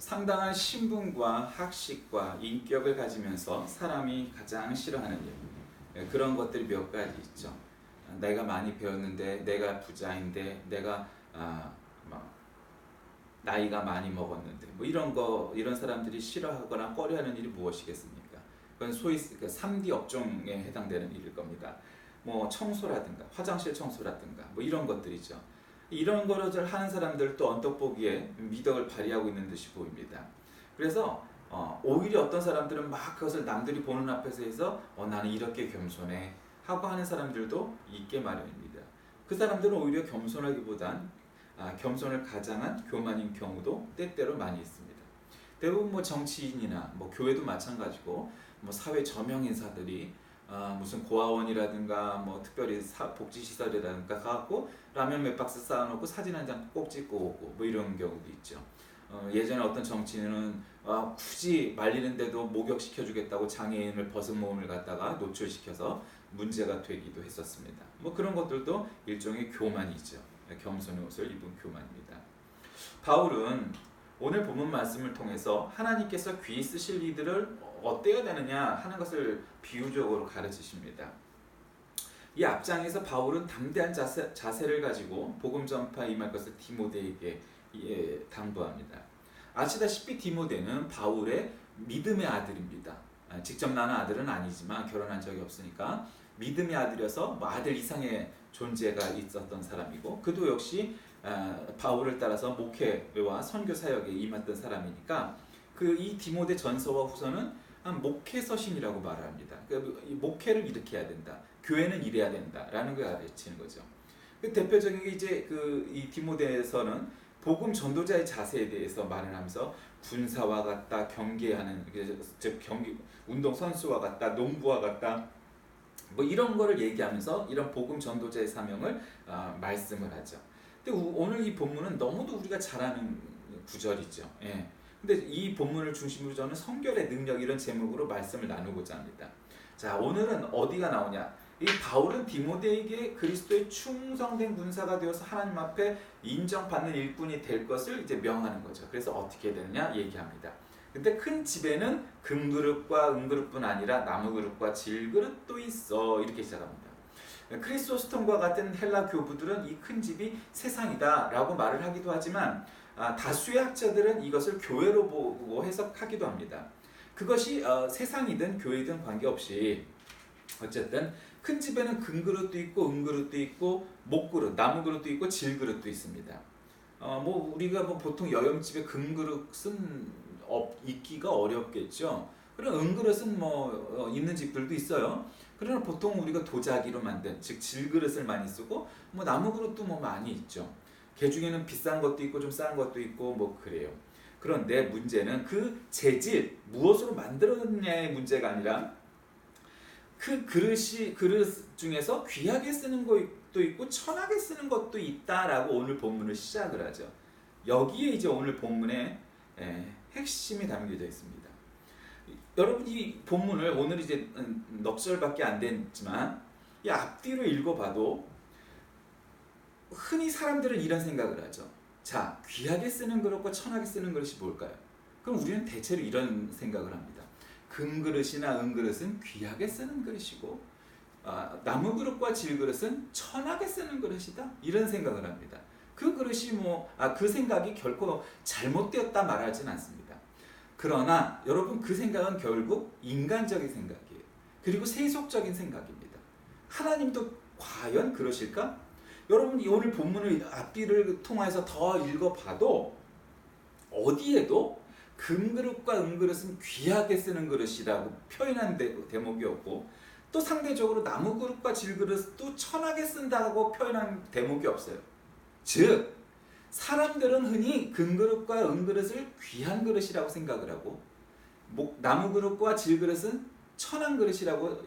상당한 신분과 학식과 인격을 가지면서 사람이 가장 싫어하는 일, 그런 것들이 몇 가지 있죠. 내가 많이 배웠는데, 내가 부자인데, 내가 나이가 많이 먹었는데, 뭐 이런 사람들이 싫어하거나 꺼려하는 일이 무엇이겠습니까? 그건 소위 3D 업종에 해당되는 일일 겁니다. 뭐 청소라든가 화장실 청소라든가 뭐 이런 것들이죠. 이런 거를 하는 사람들도 언뜻 보기에 미덕을 발휘하고 있는 듯이 보입니다. 그래서 오히려 어떤 사람들은 막 그것을 남들이 보는 앞에서 해서 나는 이렇게 겸손해 하고 하는 사람들도 있게 마련입니다. 그 사람들은 오히려 겸손하기보단 겸손을 가장한 교만인 경우도 때때로 많이 있습니다. 대부분 뭐 정치인이나 뭐 교회도 마찬가지고 뭐 사회 저명 인사들이 무슨 고아원이라든가 뭐 특별히 복지시설이라든가 가고 라면 몇 박스 쌓아놓고 사진 한 장 꼭 찍고 오고 뭐 이런 경우도 있죠. 예전에 어떤 정치인은 굳이 말리는데도 목욕시켜주겠다고 장애인을 버스모임을 갖다가 노출시켜서 문제가 되기도 했었습니다. 뭐 그런 것들도 일종의 교만이죠. 겸손의 옷을 입은 교만입니다. 바울은 오늘 본문 말씀을 통해서 하나님께서 귀히 쓰실 이들을 어때야 되느냐 하는 것을 비유적으로 가르치십니다. 이 앞장에서 바울은 담대한 자세를 가지고 복음 전파에 임할 것을 디모데에게 당부합니다. 아시다시피 디모데는 바울의 믿음의 아들입니다. 직접 낳은 아들은 아니지만 결혼한 적이 없으니까 믿음의 아들이어서 뭐 아들 이상의 존재가 있었던 사람이고, 그도 역시 바울을 따라서 목회와 선교 사역에 임했던 사람이니까 이 디모데 전서와 후서는 목회 서신이라고 말합니다. 목회를 이렇게 해야 된다, 교회는 이래야 된다라는 걸 가르치는 거죠. 대표적인 게 이제 이 디모데에서는 복음 전도자의 자세에 대해서 말을 하면서 군사와 같다, 경계하는, 즉 운동 선수와 같다, 농부와 같다, 뭐 이런 거를 얘기하면서 이런 복음 전도자의 사명을 말씀을 하죠. 근데 오늘 이 본문은 너무도 우리가 잘 아는 구절이죠. 예. 근데 이 본문을 중심으로 저는 성결의 능력 이런 제목으로 말씀을 나누고자 합니다. 자, 오늘은 어디가 나오냐? 이 바울은 디모데에게 그리스도의 충성된 군사가 되어서 하나님 앞에 인정받는 일꾼이 될 것을 이제 명하는 거죠. 그래서 어떻게 되느냐 얘기합니다. 근데 큰 집에는 금그릇과 은그릇뿐 아니라 나무그릇과 질그릇도 있어, 이렇게 시작합니다. 크리소스톰과 같은 헬라 교부들은 이 큰 집이 세상이다 라고 말을 하기도 하지만 다수의 학자들은 이것을 교회로 보고 해석하기도 합니다. 그것이 세상이든 교회든 관계없이 어쨌든 큰 집에는 금그릇도 있고 은그릇도 있고 목그릇, 나무그릇도 있고 질그릇도 있습니다. 뭐 우리가 뭐 보통 여염집에 금그릇은 있기가 어렵겠죠. 그런 은그릇은 뭐 있는 집들도 있어요. 그러나 보통 우리가 도자기로 만든, 즉 질그릇을 많이 쓰고 뭐 나무그릇도 뭐 많이 있죠. 그 중에는 비싼 것도 있고 좀 싼 것도 있고 뭐 그래요. 그런데 문제는 그 재질, 무엇으로 만들었느냐의 문제가 아니라 그 그릇 중에서 귀하게 쓰는 것도 있고 천하게 쓰는 것도 있다라고 오늘 본문을 시작을 하죠. 여기에 이제 오늘 본문의 핵심이 담겨져 있습니다. 여러분, 이 본문을 오늘 이제 넉 절밖에 안 됐지만 이 앞뒤로 읽어봐도 흔히 사람들은 이런 생각을 하죠. 자, 귀하게 쓰는 그릇과 천하게 쓰는 그릇이 뭘까요? 그럼 우리는 대체로 이런 생각을 합니다. 금그릇이나 은그릇은 귀하게 쓰는 그릇이고 나무 그릇과 질그릇은 천하게 쓰는 그릇이다, 이런 생각을 합니다. 그 그릇이 그 생각이 결코 잘못되었다 말하진 않습니다. 그러나 여러분, 그 생각은 결국 인간적인 생각이에요. 그리고 세속적인 생각입니다. 하나님도 과연 그러실까? 여러분, 오늘 본문을 앞뒤를 통해서 더 읽어봐도 어디에도 금그릇과 은그릇은 귀하게 쓰는 그릇이라고 표현한 대목이 없고, 또 상대적으로 나무그릇과 질그릇도 천하게 쓴다고 표현한 대목이 없어요. 즉, 사람들은 흔히 금그릇과 은그릇을 귀한 그릇이라고 생각을 하고 나무그릇과 질그릇은 천한 그릇이라고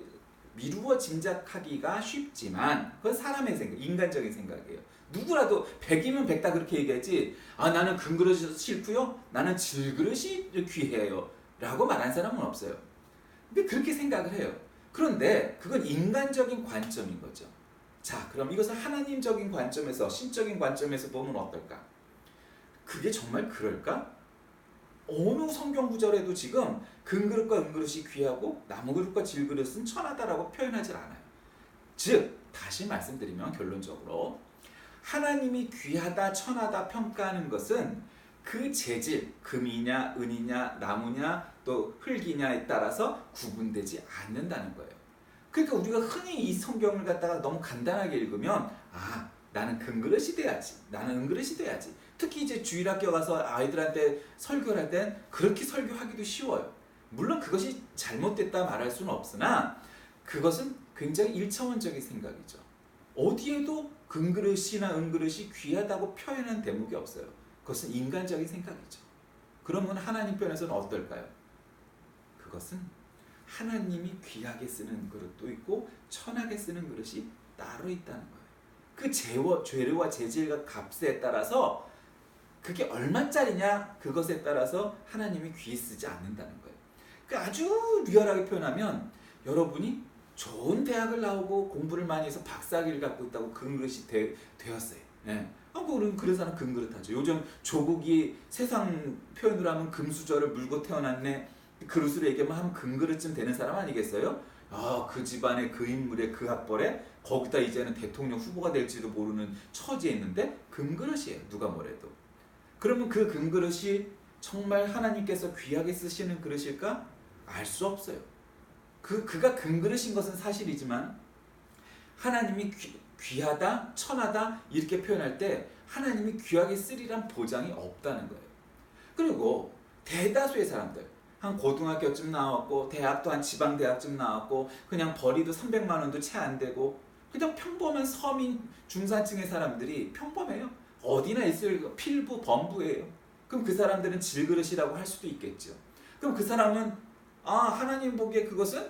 미루어 짐작하기가 쉽지만 그건 사람의 생각, 인간적인 생각이에요. 누구라도 100이면 100다 그렇게 얘기하지, 나는 금그릇이 싫고요, 나는 질그릇이 귀해요 라고 말한 사람은 없어요. 근데 그렇게 생각을 해요. 그런데 그건 인간적인 관점인 거죠. 자, 그럼 이것을 하나님적인 관점에서, 신적인 관점에서 보면 어떨까? 그게 정말 그럴까? 어느 성경 구절에도 지금 금그릇과 은그릇이 귀하고 나무그릇과 질그릇은 천하다라고 표현하지 않아요. 즉 다시 말씀드리면 결론적으로 하나님이 귀하다 천하다 평가하는 것은 그 재질, 금이냐 은이냐 나무냐 또 흙이냐에 따라서 구분되지 않는다는 거예요. 그러니까 우리가 흔히 이 성경을 갖다가 너무 간단하게 읽으면 나는 금그릇이 돼야지, 나는 은그릇이 돼야지. 특히 이제 주일학교 가서 아이들한테 설교를 할 땐 그렇게 설교하기도 쉬워요. 물론 그것이 잘못됐다 말할 수는 없으나 그것은 굉장히 일차원적인 생각이죠. 어디에도 금그릇이나 은그릇이 귀하다고 표현한 대목이 없어요. 그것은 인간적인 생각이죠. 그러면 하나님 편에서는 어떨까요? 그것은 하나님이 귀하게 쓰는 그릇도 있고 천하게 쓰는 그릇이 따로 있다는 거예요. 그 재료와 재질과 값에 따라서 그게 얼마짜리냐 그것에 따라서 하나님이 귀히 쓰지 않는다는 거예요. 그 아주 리얼하게 표현하면 여러분이 좋은 대학을 나오고 공부를 많이 해서 박사학위를 갖고 있다고 금그릇이 되었어요. 네. 그래서 는 금그릇 하죠. 요즘 조국이 세상 표현으로 하면 금수저를 물고 태어났네. 그릇으로 얘기하면 한 금그릇쯤 되는 사람 아니겠어요? 그 집안에 그 인물에 그 학벌에 거기다 이제는 대통령 후보가 될지도 모르는 처지에 있는데 금그릇이에요. 누가 뭐래도. 그러면 그 금그릇이 정말 하나님께서 귀하게 쓰시는 그릇일까? 알 수 없어요. 그가 금그릇인 것은 사실이지만 하나님이 귀하다, 천하다 이렇게 표현할 때 하나님이 귀하게 쓰리란 보장이 없다는 거예요. 그리고 대다수의 사람들 한 고등학교쯤 나왔고 대학도 한 지방대학쯤 나왔고 그냥 벌이도 300만 원도 채 안 되고 그냥 평범한 서민 중산층의 사람들이 평범해요. 어디나 있을 필부 범부예요. 그럼 그 사람들은 질그릇이라고 할 수도 있겠죠. 그럼 그 사람은 하나님 보기에 그것은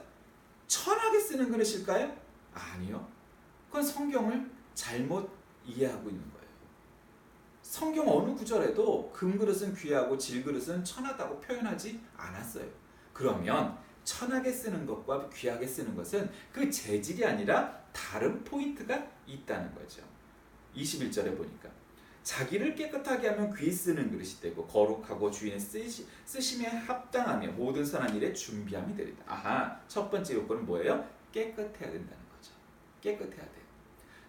천하게 쓰는 그릇일까요? 아니요. 그건 성경을 잘못 이해하고 있는 거예요. 성경 어느 구절에도 금그릇은 귀하고 질그릇은 천하다고 표현하지 않았어요. 그러면 천하게 쓰는 것과 귀하게 쓰는 것은 그 재질이 아니라 다른 포인트가 있다는 거죠. 21절에 보니까 자기를 깨끗하게 하면 귀히 쓰는 그릇이 되고 거룩하고 주인의 쓰심에 합당하며 모든 선한 일에 준비함이 되리다. 첫 번째 요건은 뭐예요? 깨끗해야 된다는 거죠. 깨끗해야 돼요.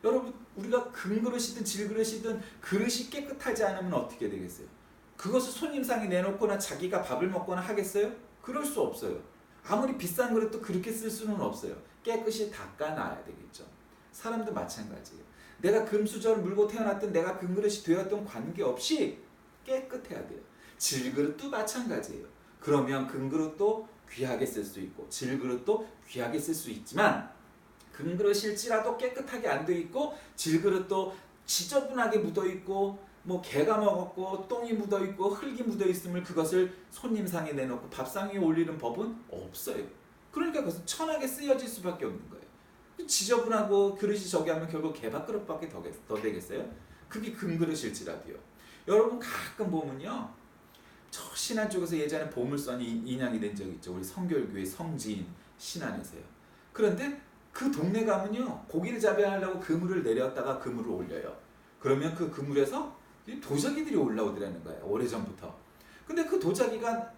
여러분 우리가 금그릇이든 질그릇이든 그릇이 깨끗하지 않으면 어떻게 되겠어요? 그것을 손님상에 내놓거나 자기가 밥을 먹거나 하겠어요? 그럴 수 없어요. 아무리 비싼 그릇도 그렇게 쓸 수는 없어요. 깨끗이 닦아놔야 되겠죠. 사람도 마찬가지예요. 내가 금수저를 물고 태어났든 내가 금그릇이 되었던 관계없이 깨끗해야 돼요. 질그릇도 마찬가지예요. 그러면 금그릇도 귀하게 쓸 수 있고 질그릇도 귀하게 쓸 수 있지만 금그릇일지라도 깨끗하게 안 돼 있고 질그릇도 지저분하게 묻어 있고 개가 먹었고 똥이 묻어 있고 흙이 묻어 있음을 그것을 손님상에 내놓고 밥상 위에 올리는 법은 없어요. 그러니까 그것은 천하게 쓰여질 수밖에 없는 거예요. 지저분하고 그릇이 저기 하면 결국 개밥그릇밖에 더 되겠어요? 그게 금그릇일지라도요. 여러분 가끔 보면요. 저 신안 쪽에서 예전에 보물선이 인양이 된 적이 있죠. 우리 성결교회 성지인 신안에서요. 그런데 그 동네 가면요. 고기를 잡아하려고 그물을 내렸다가 그물을 올려요. 그러면 그 그물에서 도자기들이 올라오더라는 거예요. 오래전부터. 근데 그 도자기가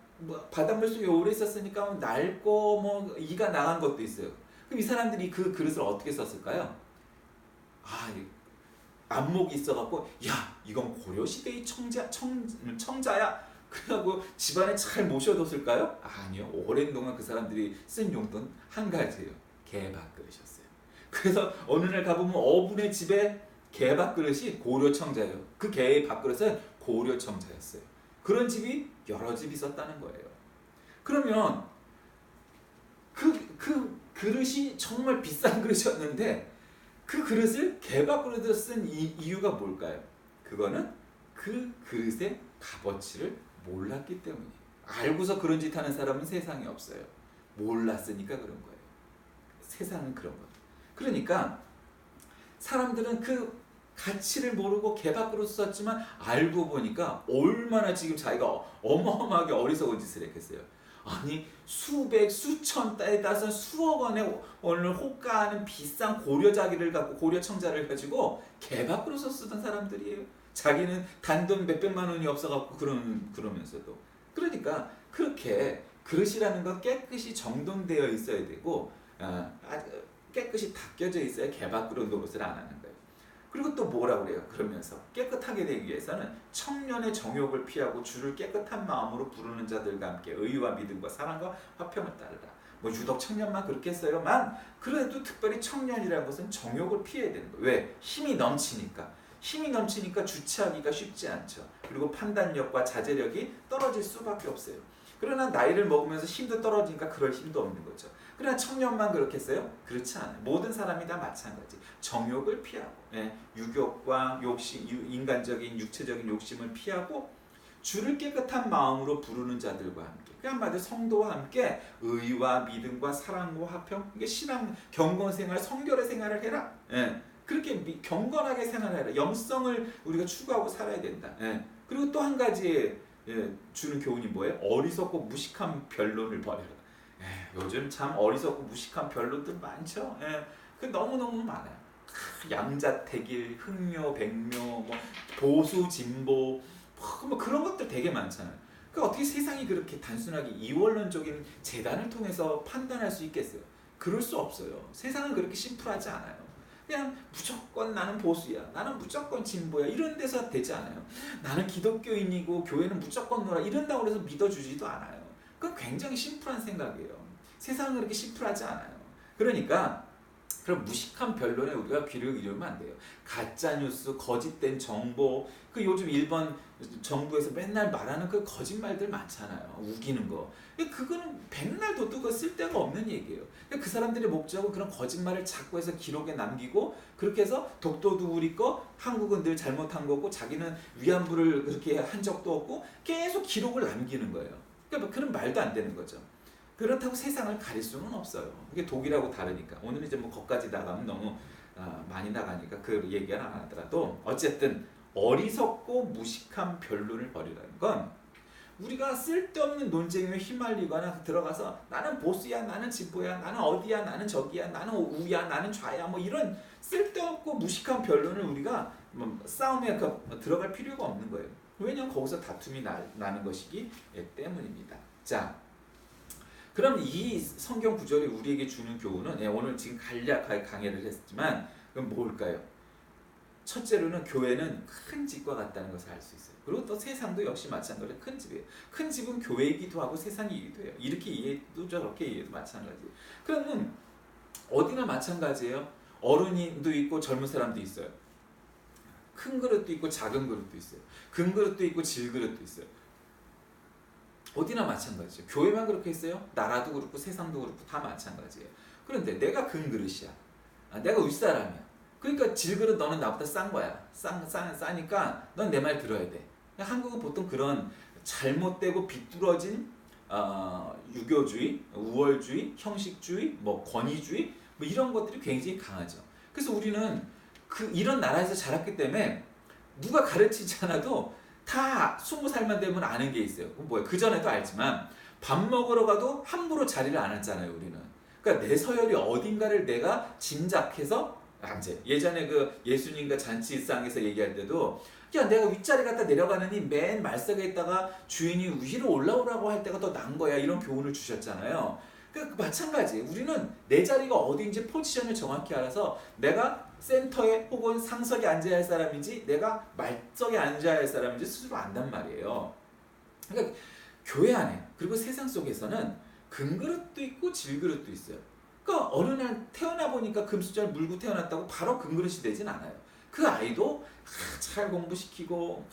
바닷물 속에 오래 있었으니까 낡고 이가 나간 것도 있어요. 그럼 이 사람들이 그 그릇을 어떻게 썼을까요? 안목이 있어갖고 이건 고려시대의 청자야. 그래갖고 집안에 잘 모셔뒀을까요? 아니요. 오랜 동안 그 사람들이 쓴 용도는 한 가지예요. 개밥그릇이었어요. 그래서 어느 날 가보면 어분의 집에 개밥그릇이 고려청자예요. 그 개의 밥그릇은 고려청자였어요. 그런 집이 여러 집 있었다는 거예요. 그러면 그 그릇이 정말 비싼 그릇이었는데 그 그릇을 개밥그릇으로 쓴 이유가 뭘까요? 그거는 그 그릇의 값어치를 몰랐기 때문이에요. 알고서 그런 짓 하는 사람은 세상에 없어요. 몰랐으니까 그런 거예요. 세상은 그런 거예요. 그러니까 사람들은 그 가치를 모르고 개밥그릇 썼지만 알고 보니까 얼마나 지금 자기가 어마어마하게 어리석은 짓을 했겠어요. 아니 수백 수천 따에 따라서 수억 원의 오늘 호가하는 비싼 고려자기를 갖고 고려청자를 가지고 개밥그릇 쓰던 사람들이에요. 자기는 단돈 몇백만 원이 없어갖고 그러면서도 그러니까 그렇게 그릇이라는 건 깨끗이 정돈되어 있어야 되고 깨끗이 닦여져 있어야 개밖으로 노릇을 안 하는 거예요. 그리고 또 뭐라고 그래요? 그러면서 깨끗하게 되기 위해서는 청년의 정욕을 피하고 주를 깨끗한 마음으로 부르는 자들과 함께 의와 믿음과 사랑과 화평을 따르라. 뭐 유독 청년만 그렇게 했어요만 그래도 특별히 청년이라는 것은 정욕을 피해야 되는 거예요. 왜? 힘이 넘치니까 주체하기가 쉽지 않죠. 그리고 판단력과 자제력이 떨어질 수밖에 없어요. 그러나 나이를 먹으면서 힘도 떨어지니까 그럴 힘도 없는 거죠. 그러나 청년만 그렇겠어요? 그렇지 않아요. 모든 사람이 다 마찬가지. 정욕을 피하고 유욕과 욕심, 인간적인 육체적인 욕심을 피하고 주를 깨끗한 마음으로 부르는 자들과 함께 그 한마디로 성도와 함께 의와 믿음과 사랑과 화평 이게 신앙 경건생활 성결의 생활을 해라. 그렇게 경건하게 생활해라. 영성을 우리가 추구하고 살아야 된다. 그리고 또 한 가지 주는 교훈이 뭐예요? 어리석고 무식한 변론을 버려라. 요즘 참 어리석고 무식한 변론들 많죠. 그 너무너무 많아요. 양자택일, 흥묘, 백묘, 뭐 보수, 진보 뭐 그런 것들 되게 많잖아요. 그러니까 어떻게 세상이 그렇게 단순하게 이원론적인 재단을 통해서 판단할 수 있겠어요? 그럴 수 없어요. 세상은 그렇게 심플하지 않아요. 그냥 무조건 나는 보수야, 나는 무조건 진보야 이런 데서 되지 않아요. 나는 기독교인이고 교회는 무조건 놀아 이런다고 해서 믿어주지도 않아요. 그건 굉장히 심플한 생각이에요. 세상은 그렇게 심플하지 않아요. 그러니까 그럼 무식한 변론에 우리가 귀를 기울이면 안 돼요. 가짜뉴스, 거짓된 정보, 그 요즘 일본 정부에서 맨날 말하는 그 거짓말들 많잖아요. 우기는 거. 그거는 백날 둬도 쓸데가 없는 얘기예요. 그 사람들의 목적은 그런 거짓말을 자꾸 해서 기록에 남기고 그렇게 해서 독도도 우리 거, 한국은 늘 잘못한 거고 자기는 위안부를 그렇게 한 적도 없고 계속 기록을 남기는 거예요. 그러니까 그런 말도 안 되는 거죠. 그렇다고 세상을 가릴 수는 없어요. 그게 독일하고 다르니까. 오늘은 이제 뭐 거기까지 나가면 너무 많이 나가니까 그 얘기는 안 하더라도 어쨌든 어리석고 무식한 변론을 벌이라는 건 우리가 쓸데없는 논쟁에 휘말리거나 들어가서 나는 보수야, 나는 진보야, 나는 어디야, 나는 저기야, 나는 우야, 나는 좌야 뭐 이런 쓸데없고 무식한 변론을 우리가 싸움에 들어갈 필요가 없는 거예요. 왜냐하면 거기서 다툼이 나는 것이기 때문입니다. 자, 그럼 이 성경 구절이 우리에게 주는 교훈은 오늘 지금 간략하게 강의를 했지만 그럼 뭘까요? 첫째로는 교회는 큰 집과 같다는 것을 알 수 있어요. 그리고 또 세상도 역시 마찬가지로 큰 집이에요. 큰 집은 교회이기도 하고 세상이기도 해요. 이렇게 이해도 저렇게 이해도 마찬가지예요. 그러면 어디나 마찬가지예요. 어른도 있고 젊은 사람도 있어요. 큰 그릇도 있고 작은 그릇도 있어요. 금 그릇도 있고 질 그릇도 있어요. 어디나 마찬가지예요. 교회만 그렇게 했어요? 나라도 그렇고 세상도 그렇고 다 마찬가지예요. 그런데 내가 금 그릇이야. 내가 윗사람이야. 그러니까 질그릇 너는 나보다 싼 거야. 싸니까 넌 내 말 들어야 돼. 한국은 보통 그런 잘못되고 비뚤어진 유교주의, 우월주의, 형식주의, 뭐 권위주의 뭐 이런 것들이 굉장히 강하죠. 그래서 우리는 이런 나라에서 자랐기 때문에 누가 가르치지 않아도 다 20살만 되면 아는 게 있어요. 뭐야? 그 전에도 알지만 밥 먹으러 가도 함부로 자리를 안 앉잖아요. 우리는. 그러니까 내 서열이 어딘가를 내가 짐작해서 앉아요. 예전에 그 예수님과 잔치상에서 얘기할 때도 야 내가 윗자리 갖다 내려가느니 맨 말석에 있다가 주인이 위로 올라오라고 할 때가 더 나은 거야 이런 교훈을 주셨잖아요. 그러니까 마찬가지 우리는 내 자리가 어디인지 포지션을 정확히 알아서 내가 센터에 혹은 상석에 앉아야 할 사람인지 내가 말석에 앉아야 할 사람인지 스스로 안단 말이에요. 그러니까 교회 안에 그리고 세상 속에서는 금그릇도 있고 질그릇도 있어요. 그러니까 어느 날 태어나 보니까 금수저를 물고 태어났다고 바로 금그릇이 되진 않아요. 그 아이도 잘 공부시키고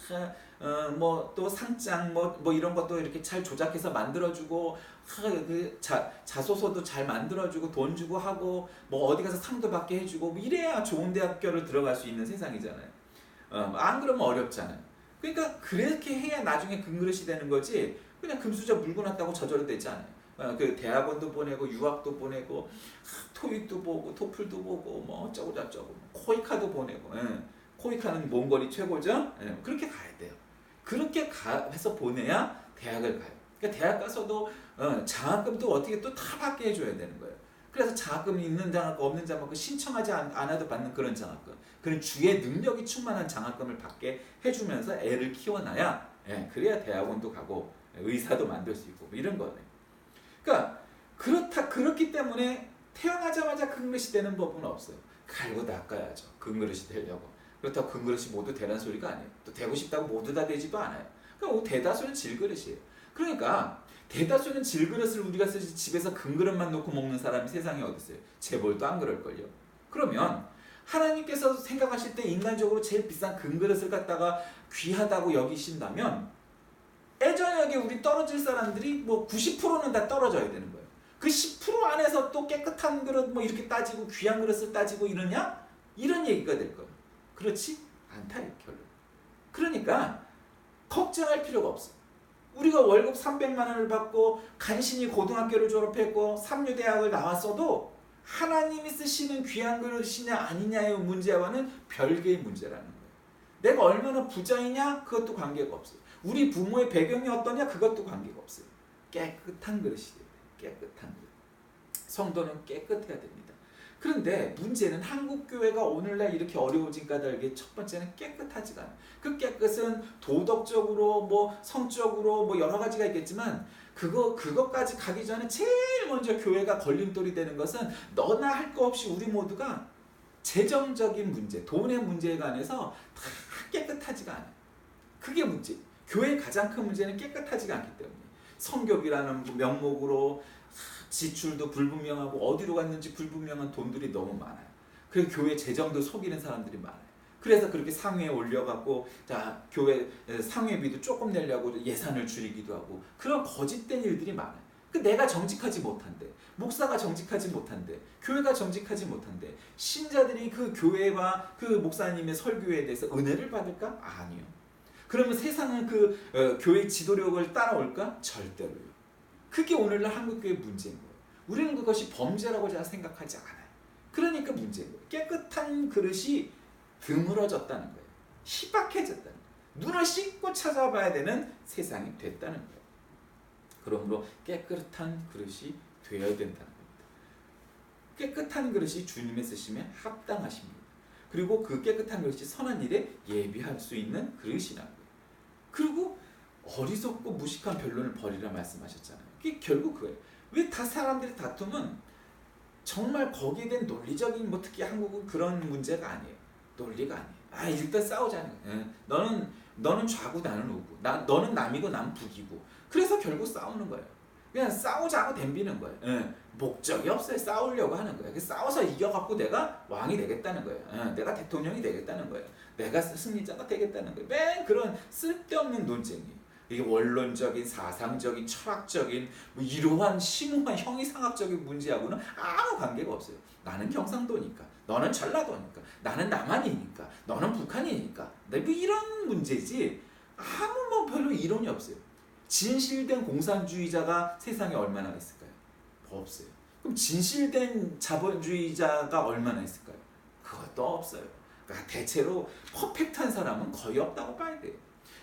뭐 또 상장 뭐 이런 것도 이렇게 잘 조작해서 만들어주고 그 자소서도 잘 만들어주고 돈 주고 하고 뭐 어디 가서 상도 받게 해주고 뭐 이래야 좋은 대학교를 들어갈 수 있는 세상이잖아요. 안 그러면 어렵잖아요. 그러니까 그렇게 해야 나중에 금그릇이 되는 거지 그냥 금수저 물고 났다고 저절로 되지 않아요. 그 대학원도 보내고 유학도 보내고 토익도 보고 토플도 보고 뭐 어쩌고 저쩌고 코이카도 보내고 코이카는 몽골이 최고죠. 그렇게 가야 돼요. 그렇게 해서 보내야 대학을 가요. 그러니까 대학 가서도 장학금도 어떻게 또 다 받게 해줘야 되는 거예요. 그래서 장학금이 있는 장학금 없는 장학금 신청하지 않아도 받는 그런 장학금 그런 주의 능력이 충만한 장학금을 받게 해주면서 애를 키워놔야 그래야 대학원도 가고 의사도 만들 수 있고 뭐 이런 거네. 그러니까 그렇기 때문에 태어나자마자 금그릇이 되는 법은 없어요. 갈고 닦아야죠. 금그릇이 되려고. 그렇다고 금그릇이 모두 되라는 소리가 아니에요. 또 되고 싶다고 모두 다 되지도 않아요. 그러니까 대다수는 질그릇이에요. 그러니까 대다수는 질그릇을 우리가 쓰지 집에서 금그릇만 놓고 먹는 사람이 세상에 어디 있어요? 재벌도 안 그럴걸요. 그러면 하나님께서 생각하실 때 인간적으로 제일 비싼 금그릇을 갖다가 귀하다고 여기신다면 애저녁에 우리 떨어질 사람들이 뭐 90%는 다 떨어져야 되는 거예요. 그 10% 안에서 또 깨끗한 그릇 뭐 이렇게 따지고 귀한 그릇을 따지고 이러냐? 이런 얘기가 될 거예요. 그렇지? 않다 결론. 그러니까 걱정할 필요가 없어. 우리가 월급 300만 원을 받고 간신히 고등학교를 졸업했고 삼류대학을 나왔어도 하나님이 쓰시는 귀한 그릇이냐 아니냐의 문제와는 별개의 문제라는 거예요. 내가 얼마나 부자이냐 그것도 관계가 없어요. 우리 부모의 배경이 어떠냐 그것도 관계가 없어요. 깨끗한 그릇이 돼요. 깨끗한 그릇. 성도는 깨끗해야 됩니다. 그런데 문제는 한국교회가 오늘날 이렇게 어려워진 까닭에 첫 번째는 깨끗하지가 않아요. 그 깨끗은 도덕적으로 뭐 성적으로 뭐 여러 가지가 있겠지만 그것까지 가기 전에 제일 먼저 교회가 걸림돌이 되는 것은 너나 할 거 없이 우리 모두가 재정적인 문제, 돈의 문제에 관해서 다 깨끗하지가 않아요. 그게 문제. 교회의 가장 큰 문제는 깨끗하지가 않기 때문에 성교비라는 명목으로 지출도 불분명하고 어디로 갔는지 불분명한 돈들이 너무 많아요. 그래서 교회 재정도 속이는 사람들이 많아요. 그래서 그렇게 상회에 올려갖고 자 교회 상회비도 조금 내려고 예산을 줄이기도 하고 그런 거짓된 일들이 많아요. 그 내가 정직하지 못한데 목사가 정직하지 못한데 교회가 정직하지 못한데 신자들이 그 교회와 그 목사님의 설교에 대해서 은혜를 받을까? 아니요. 그러면 세상은 그 교회 지도력을 따라올까? 절대로요. 그게 오늘날 한국교회의 문제인 거예요. 우리는 그것이 범죄라고 잘 생각하지 않아요. 그러니까 문제인 거예요. 깨끗한 그릇이 드물어졌다는 거예요. 희박해졌다는 거예요. 눈을 씻고 찾아봐야 되는 세상이 됐다는 거예요. 그러므로 깨끗한 그릇이 되어야 된다는 겁니다. 깨끗한 그릇이 주님의 쓰심에 합당하십니다. 그리고 그 깨끗한 그릇이 선한 일에 예비할 수 있는 그릇이라는 거예요. 그리고 어리석고 무식한 변론을 버리라 말씀하셨잖아요. 그게 결국 그거예요. 왜 다 사람들이 다투면 정말 거기에 대한 논리적인 뭐 특히 한국은 그런 문제가 아니에요. 논리가 아니에요. 일단 싸우자는 거예요. 너는 좌고 나는 우고 너는 남이고 난 북이고 그래서 결국 싸우는 거예요. 그냥 싸우자고 덤비는 거예요. 목적이 없어요. 싸우려고 하는 거예요. 싸워서 이겨갖고 내가 왕이 되겠다는 거예요. 내가 대통령이 되겠다는 거예요. 내가 승리자가 되겠다는 거예요. 맨 그런 쓸데없는 논쟁이에요. 이게 원론적인, 사상적인, 철학적인 뭐 이러한 심오한 형이상학적인 문제하고는 아무 관계가 없어요. 나는 경상도니까, 너는 전라도니까, 나는 남한이니까, 너는 북한이니까, 뭐 이런 문제지 아무 뭐 별로 이론이 없어요. 진실된 공산주의자가 세상에 얼마나 있을까요? 없어요. 그럼 진실된 자본주의자가 얼마나 있을까요? 그것도 없어요. 그러니까 대체로 퍼펙트한 사람은 거의 없다고 봐야 돼요.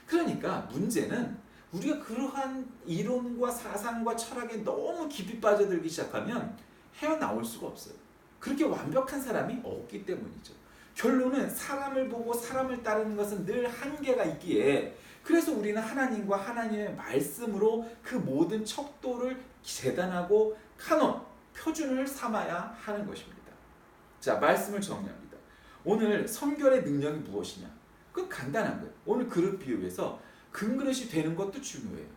그러니까 문제는 우리가 그러한 이론과 사상과 철학에 너무 깊이 빠져들기 시작하면 헤어나올 수가 없어요. 그렇게 완벽한 사람이 없기 때문이죠. 결론은 사람을 보고 사람을 따르는 것은 늘 한계가 있기에 그래서 우리는 하나님과 하나님의 말씀으로 그 모든 척도를 재단하고 카논, 표준을 삼아야 하는 것입니다. 자, 말씀을 정리합니다. 오늘 성결의 능력이 무엇이냐? 그건 간단한 거예요. 오늘 그릇 비유에서 금그릇이 되는 것도 중요해요.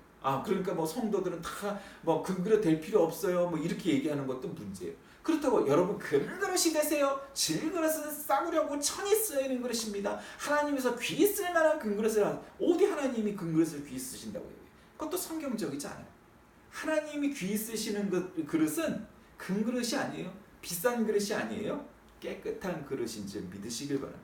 그러니까 뭐 성도들은 다 뭐 금그릇 될 필요 없어요. 뭐 이렇게 얘기하는 것도 문제예요. 그렇다고 여러분 금그릇이 되세요. 질그릇은 싸구려고 천이 쓰이는 그릇입니다. 하나님에서 귀 쓸 만한 금그릇을 어디 하나님이 금그릇을 귀 쓰신다고 해요. 그것도 성경적이지 않아요. 하나님이 귀 쓰시는 그릇은 금그릇이 아니에요. 비싼 그릇이 아니에요. 깨끗한 그릇인 줄 믿으시길 바랍니다.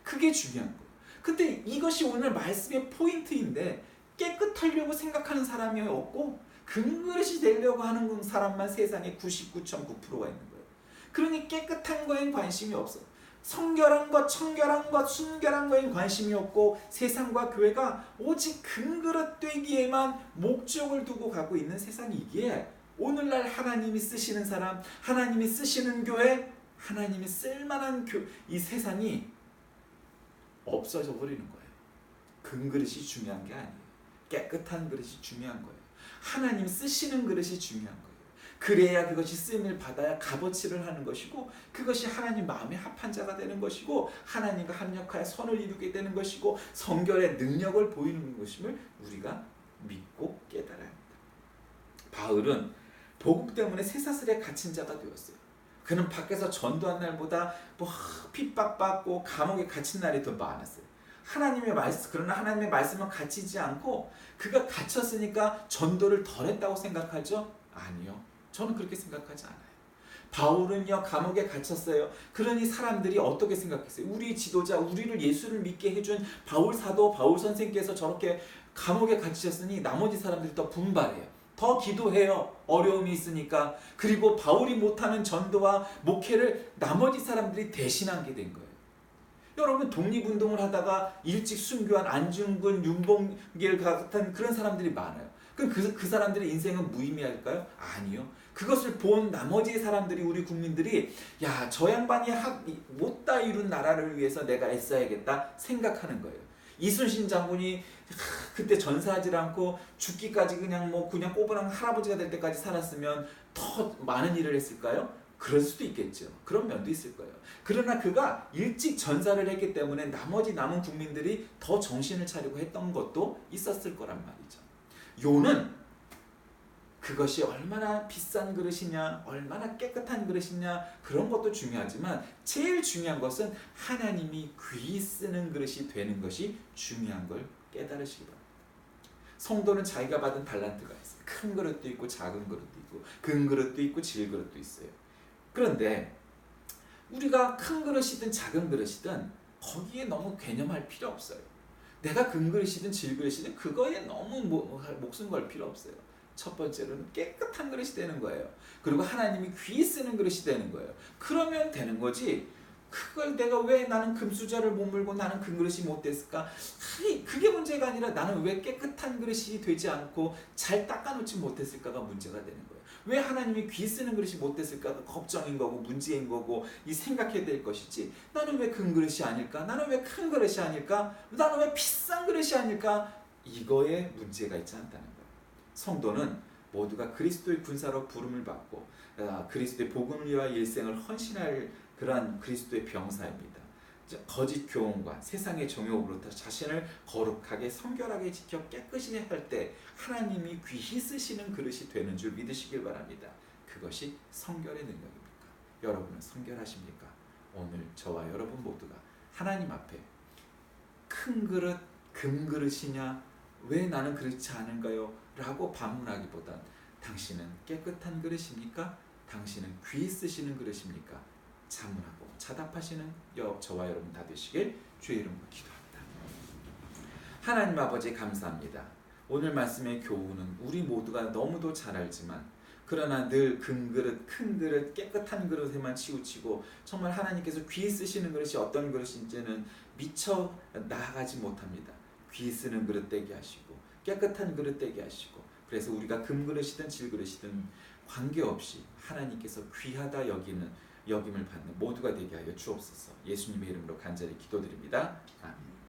그게 중요한 거예요. 근데 이것이 오늘 말씀의 포인트인데 깨끗하려고 생각하는 사람이 없고 금그릇이 되려고 하는 사람만 세상에 99.9%가 있는 거예요. 그러니 깨끗한 거엔 관심이 없어. 성결한 것, 청결한 것, 순결한 거엔 관심이 없고 세상과 교회가 오직 금그릇 되기에만 목적을 두고 가고 있는 세상이기에 오늘날 하나님이 쓰시는 사람, 하나님이 쓰시는 교회, 하나님이 쓸만한 이 세상이 없어져 버리는 거예요. 금그릇이 중요한 게 아니에요. 깨끗한 그릇이 중요한 거예요. 하나님 쓰시는 그릇이 중요한 거예요. 그래야 그것이 쓰임을 받아야 값어치를 하는 것이고, 그것이 하나님 마음에 합한 자가 되는 것이고, 하나님과 합력하여 선을 이루게 되는 것이고, 성결의 능력을 보이는 것임을 우리가 믿고 깨달아야 합니다. 바울은 복음 때문에 쇠사슬에 갇힌 자가 되었어요. 그는 밖에서 전도한 날보다 핍박받고 감옥에 갇힌 날이 더 많았어요. 그러나 하나님의 말씀은 갇히지 않고, 그가 갇혔으니까 전도를 덜 했다고 생각하죠? 아니요. 저는 그렇게 생각하지 않아요. 바울은요, 감옥에 갇혔어요. 그러니 사람들이 어떻게 생각했어요? 우리 지도자, 우리를 예수를 믿게 해준 바울 사도, 바울 선생께서 저렇게 감옥에 갇히셨으니 나머지 사람들이 더 분발해요. 더 기도해요. 어려움이 있으니까. 그리고 바울이 못하는 전도와 목회를 나머지 사람들이 대신하게 된 거예요. 여러분, 독립운동을 하다가 일찍 순교한 안중근, 윤봉길 같은 그런 사람들이 많아요. 그럼 그 사람들의 인생은 무의미할까요? 아니요. 그것을 본 나머지 사람들이, 우리 국민들이, 야, 저 양반이 못다 이룬 나라를 위해서 내가 애써야겠다 생각하는 거예요. 이순신 장군이 그때 전사하지 않고 죽기까지 그냥 꼬부랑 할아버지가 될 때까지 살았으면 더 많은 일을 했을까요? 그럴 수도 있겠죠. 그런 면도 있을 거예요. 그러나 그가 일찍 전사를 했기 때문에 나머지 남은 국민들이 더 정신을 차리고 했던 것도 있었을 거란 말이죠. 요는 그것이 얼마나 비싼 그릇이냐, 얼마나 깨끗한 그릇이냐, 그런 것도 중요하지만 제일 중요한 것은 하나님이 귀히 쓰는 그릇이 되는 것이 중요한 걸 깨달으시기 바랍니다. 성도는 자기가 받은 달란트가 있어요. 큰 그릇도 있고 작은 그릇도 있고 금 그릇도 있고 질 그릇도 있어요. 그런데 우리가 큰 그릇이든 작은 그릇이든 거기에 너무 개념할 필요 없어요. 내가 금 그릇이든 질 그릇이든 그거에 너무 목숨 걸 필요 없어요. 첫 번째로는 깨끗한 그릇이 되는 거예요. 그리고 하나님이 귀히 쓰는 그릇이 되는 거예요. 그러면 되는 거지, 그걸 내가 왜 나는 금수저를 못 물고 나는 금 그릇이 못 됐을까? 그게 문제가 아니라 나는 왜 깨끗한 그릇이 되지 않고 잘 닦아놓지 못했을까가 문제가 되는 거예요. 왜 하나님이 귀히 쓰는 그릇이 못 됐을까가 걱정인 거고 문제인 거고 이 생각해야 될 것이지, 나는 왜 금 그릇이 아닐까? 나는 왜 큰 그릇이 아닐까? 나는 왜 비싼 그릇이 아닐까? 이거에 문제가 있지 않다는 거예요. 성도는 모두가 그리스도의 군사로 부름을 받고 그리스도의 복음을 위하여 일생을 헌신할 그러한 그리스도의 병사입니다. 거짓 교훈과 세상의 정욕으로부터 자신을 거룩하게 성결하게 지켜 깨끗이 할 때 하나님이 귀히 쓰시는 그릇이 되는 줄 믿으시길 바랍니다. 그것이 성결의 능력입니까? 여러분은 성결하십니까? 오늘 저와 여러분 모두가 하나님 앞에 큰 그릇, 금 그릇이냐, 왜 나는 그렇지 않은가요? 라고 반문하기보단 당신은 깨끗한 그릇입니까? 당신은 귀히 쓰시는 그릇입니까? 자문하고 차답하시는 저와 여러분 다 되시길 주의 이름으로 기도합니다. 하나님 아버지, 감사합니다. 오늘 말씀의 교훈은 우리 모두가 너무도 잘 알지만, 그러나 늘 금그릇, 큰 그릇, 깨끗한 그릇에만 치우치고 정말 하나님께서 귀히 쓰시는 그릇이 어떤 그릇인지는 미처 나아가지 못합니다. 귀히 쓰는 그릇 되게 하시고 깨끗한 그릇 되게 하시고, 그래서 우리가 금그릇이든 질그릇이든 관계없이 하나님께서 귀하다 여김을 받는 모두가 되게 하여 주옵소서. 예수님의 이름으로 간절히 기도드립니다. 아멘.